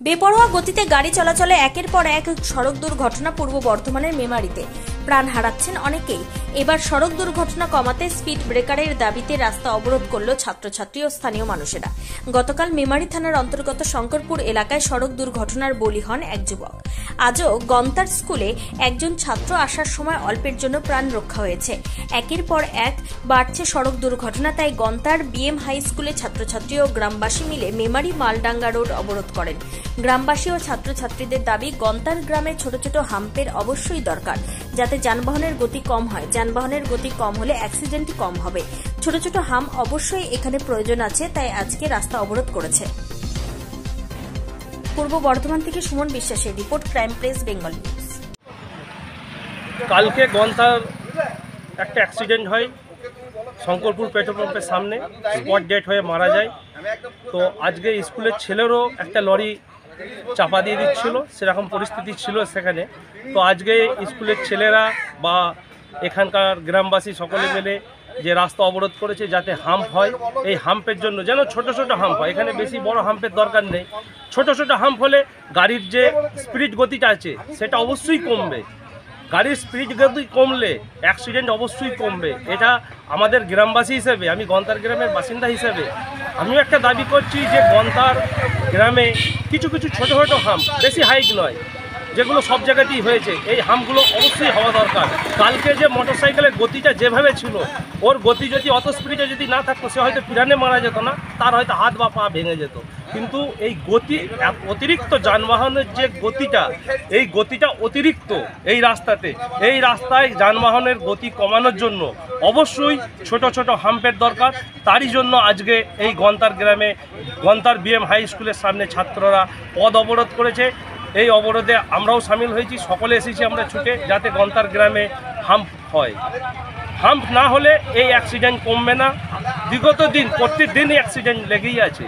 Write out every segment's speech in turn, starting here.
বেপরোয়া গতিতে গাড়ি চলাচলে একের পর এক সড়ক দুর্ঘটনা পূর্ব বর্ধমানের মেমারিতে প্রাণ হারাচ্ছেন অনেকেই। এবার সড়ক দুর্ঘটনা কমাতে স্পিড ব্রেকারের দাবিতে রাস্তা অবরোধ করল ছাত্রছাত্রী ও স্থানীয় মানুষেরা। গতকাল মেমারি থানার অন্তর্গত শঙ্করপুর এলাকায় সড়ক দুর্ঘটনার বলি হন এক যুবক। আজও গন্তার স্কুলে একজন ছাত্র আসার সময় অল্পের জন্য প্রাণ রক্ষা হয়েছে। একের পর এক বাড়ছে সড়ক দুর্ঘটনা, তাই গন্তার বিএম হাই স্কুলে ছাত্রছাত্রী ও গ্রামবাসী মিলে মেমারি মালডাঙ্গা রোড অবরোধ করেন। গ্রামবাসী ও ছাত্রছাত্রীদের দাবি, গন্তার গ্রামে ছোট ছোট হাম্পের অবশ্যই দরকার, যাতে যানবাহনের গতি কম হয়। যানবাহনের গতি কম হলে অ্যাক্সিডেন্ট কম হবে। ছোট ছোট হাম্প অবশ্যই এখানে প্রয়োজন আছে, তাই আজকে রাস্তা অবরোধ করেছে। পূর্ব বর্ধমান থেকে সুমন বিশ্বাসের report, crime press Bengal news. কালকে গন্তার একটা অ্যাক্সিডেন্ট হয় শঙ্করপুর পেট্রোল পাম্পের সামনে, স্পট ডেড হয়ে মারা যায়। তো আজকে স্কুলের ছেলেরও একটা লরি চাপা দিয়ে দিচ্ছিল, সেরকম পরিস্থিতি ছিল সেখানে। তো আজকে স্কুলের ছেলেরা বা এখানকার গ্রামবাসী সকলে মিলে যে রাস্তা অবরোধ করেছে যাতে হাম্প হয়, এই হাম্পের জন্য যেন ছোট ছোট হাম্প হয়। এখানে বেশি বড় হাম্পের দরকার নেই, ছোট ছোট হাম্প হলে গাড়ির যে স্পিড গতিটা আছে সেটা অবশ্যই কমবে। গাড়ির স্পিড গতি কমলে অ্যাক্সিডেন্ট অবশ্যই কমবে। এটা আমাদের গ্রামবাসী হিসেবে, আমি গন্তার গ্রামের বাসিন্দা হিসেবে আমিও একটা দাবি করছি যে গন্তার গ্রামে কিছু কিছু ছোটো ছোটো হাম্প, বেশি হাইট নয়, যেগুলো সব জায়গাতেই হয়েছে, এই হাম্পগুলো অবশ্যই হওয়া দরকার। কালকে যে মোটরসাইকেলের গতিটা যেভাবে ছিল, ওর গতি যদি অত স্পিডে যদি না থাকতো সে হয়তো পিরানে মারা যেত না, তার হয়তো হাত বা পা ভেঙে যেত। কিন্তু এই গতি অতিরিক্ত যানবাহনের যে গতিটা, এই গতিটা অতিরিক্ত এই রাস্তাতে। এই রাস্তায় যানবাহনের গতি কমানোর জন্য অবশ্যই ছোট ছোট হাম্পের দরকার। তারই জন্য আজকে এই গন্তার গ্রামে গন্তার বিএম হাই স্কুলের সামনে ছাত্ররা পথ অবরোধ করেছে। এই অবরোধে আমরাও সামিল হয়েছি, সকলে এসেছি আমরা ছুটে, যাতে গন্তার গ্রামে হাম্প হয়। হাম্প না হলে এই অ্যাক্সিডেন্ট কমবে না। বিগত দিন প্রত্যেকদিনই অ্যাক্সিডেন্ট লেগেই আছে।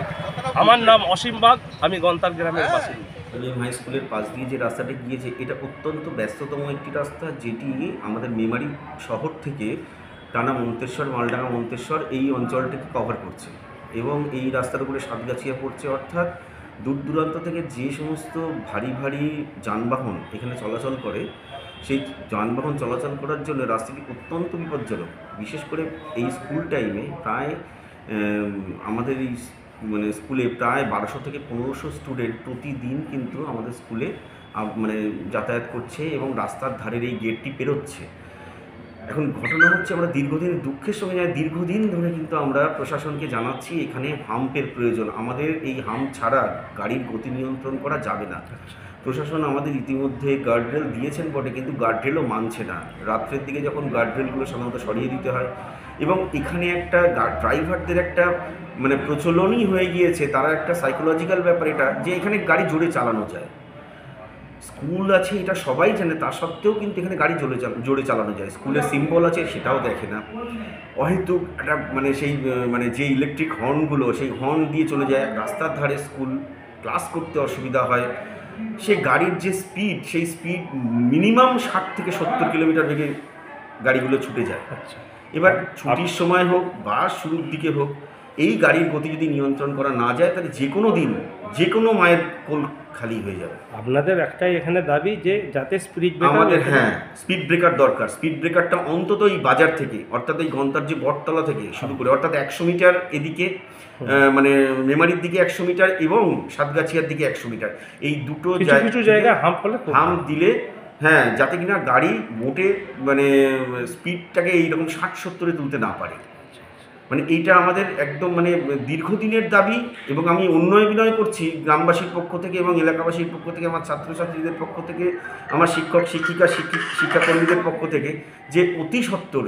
আমার নাম অসীম বাগ, আমি গন্তার গ্রামের বাসিন্দা। বিএম হাই স্কুলের পাশ দিয়ে যে রাস্তাটা গিয়েছে এটা অত্যন্ত ব্যস্ততম একটি রাস্তা, যেটি আমাদের মেমারি শহর থেকে টানা মন্তেশ্বর, মালডাঙ্গা মন্তেশ্বর এই অঞ্চলটিকে কভার করছে এবং এই রাস্তার উপরে সাতগাছিয়া পড়ছে। অর্থাৎ দূর দূরান্ত থেকে যে সমস্ত ভারী ভারী যানবাহন এখানে চলাচল করে, সেই যানবাহন চলাচল করার জন্য রাস্তাটি অত্যন্ত বিপজ্জনক। বিশেষ করে এই স্কুল টাইমে প্রায় আমাদের এই স্কুলে প্রায় 1200 থেকে 1500 স্টুডেন্ট প্রতিদিন কিন্তু আমাদের স্কুলে যাতায়াত করছে এবং রাস্তার ধারের এই গেটটি পেরোচ্ছে। এখন ঘটনা হচ্ছে, আমরা দীর্ঘদিন দুঃখের সঙ্গে দীর্ঘদিন ধরে কিন্তু আমরা প্রশাসনকে জানাচ্ছি এখানে হাম্পের প্রয়োজন। আমাদের এই হাম্প ছাড়া গাড়ির গতি নিয়ন্ত্রণ করা যাবে না। প্রশাসন আমাদের ইতিমধ্যে গার্ডরেল দিয়েছেন বটে, কিন্তু গার্ডরেলও মানছে না। রাত্রের দিকে যখন গার্ডরেলগুলো সাধারণত সরিয়ে দিতে হয়, এবং এখানে একটা ড্রাইভারদের একটা প্রচলনই হয়ে গিয়েছে, তারা একটা সাইকোলজিক্যাল ব্যাপার এটা, যে এখানে গাড়ি জোরে চালানো যায়। স্কুল আছে এটা সবাই জানে, তা সত্ত্বেও কিন্তু এখানে গাড়ি জোরে চালানো যায়। স্কুলের সিম্বল আছে সেটাও দেখে না। অহেতুক একটা সেই যে ইলেকট্রিক হর্নগুলো, সেই হর্ন দিয়ে চলে যায় রাস্তার ধারে। স্কুল ক্লাস করতে অসুবিধা হয়। সে গাড়ির যে স্পিড, সেই স্পিড মিনিমাম 60 থেকে 70 কিলোমিটার বেগে গাড়িগুলো ছুটে যায়। এবার ছুটির সময় হোক বা শুরুর দিকে হোক, এই গাড়ির গতি যদি নিয়ন্ত্রণ করা না যায়, তাহলে যে কোনো দিন যে কোনো মায়ের কোল খালি হয়ে যাবে। আপনাদের একটাই এখানে দাবি যে যাতে স্পিড আমাদের স্পিড ব্রেকার দরকার। স্পিড ব্রেকারটা অন্তত এই বাজার থেকে, অর্থাৎ এই গন্তার যে বটতলা থেকে শুরু করে, অর্থাৎ 100 মিটার এদিকে মেমারির দিকে 100 মিটার এবং সাতগাছিয়ার দিকে 100 মিটার, এই দুটো জায়গায় হাম্প দিলে যাতে কিনা গাড়ি মোটে স্পিডটাকে এইরকম 60-70-এ তুলতে না পারে। এইটা আমাদের একদম দীর্ঘদিনের দাবি। এবং আমি অন্যয় বিনয় করছি গ্রামবাসীর পক্ষ থেকে এবং এলাকাবাসীর পক্ষ থেকে, আমার ছাত্রছাত্রীদের পক্ষ থেকে, আমার শিক্ষক শিক্ষিকা শিক্ষাকর্মীদের পক্ষ থেকে, যে অতি সত্বর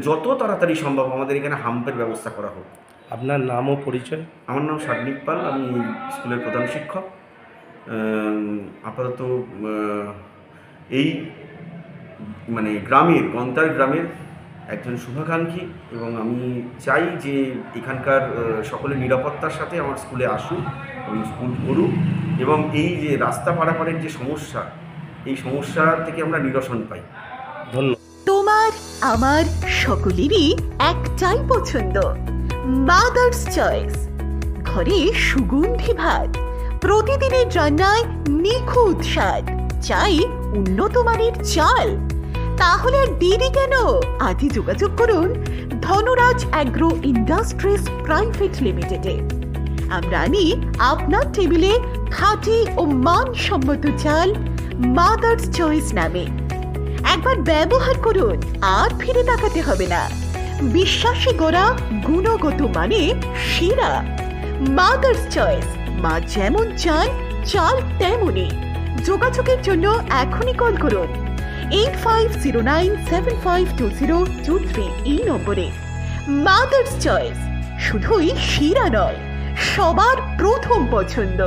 যত তাড়াতাড়ি সম্ভব আমাদের এখানে হাম্পের ব্যবস্থা করা হোক। আপনার নাম ও পরিচয়? আমার নাম সাগ্নিক পাল, আমি স্কুলের প্রধান শিক্ষক। আপাতত এই গ্রামের, গন্তার গ্রামের একজন শুভাকাঙ্ক্ষী, এবং আমি চাই যে এখানকার সকলের নিরাপত্তার সাথে আমার স্কুলে আসুক এবং স্কুল করুক, এবং এই যে রাস্তা পারাপারের যে সমস্যা, এই সমস্যা থেকে আমরা নিরসন পাই। ধন্যবাদ। তোমার আমার সকলেরই একটাই পছন্দ, মাদার্স চয়েস। ঘরে সুগন্ধি ভাত, প্রতিদিনের রান্নায় নিখুঁত স্বাদ, চাই উন্নত মানের চাল। তাহলে আর দেরি কেন? আজই যোগাযোগ করুন ধনরাজ অ্যাগ্রো ইন্ডাস্ট্রিজ প্রাইভেট লিমিটেডে। আমরা আনি আপনার টেবিলে খাঁটি ও মানসম্মত চাল মাদার্স চয়েস নামে। একবার ব্যবহার করুন, আর ফিরে তাকাতে হবে না। বিশ্বাসে গড়া গুণগত মানে সেরা মাদার্স চয়েস। মা যেমন চান, চাল তেমনই। যোগাযোগের জন্য এখনই কল করুন 8509752023 এই নম্বরে। মাদার্স চয়েস শুধুই সেরা নয়, সবার প্রথম পছন্দ।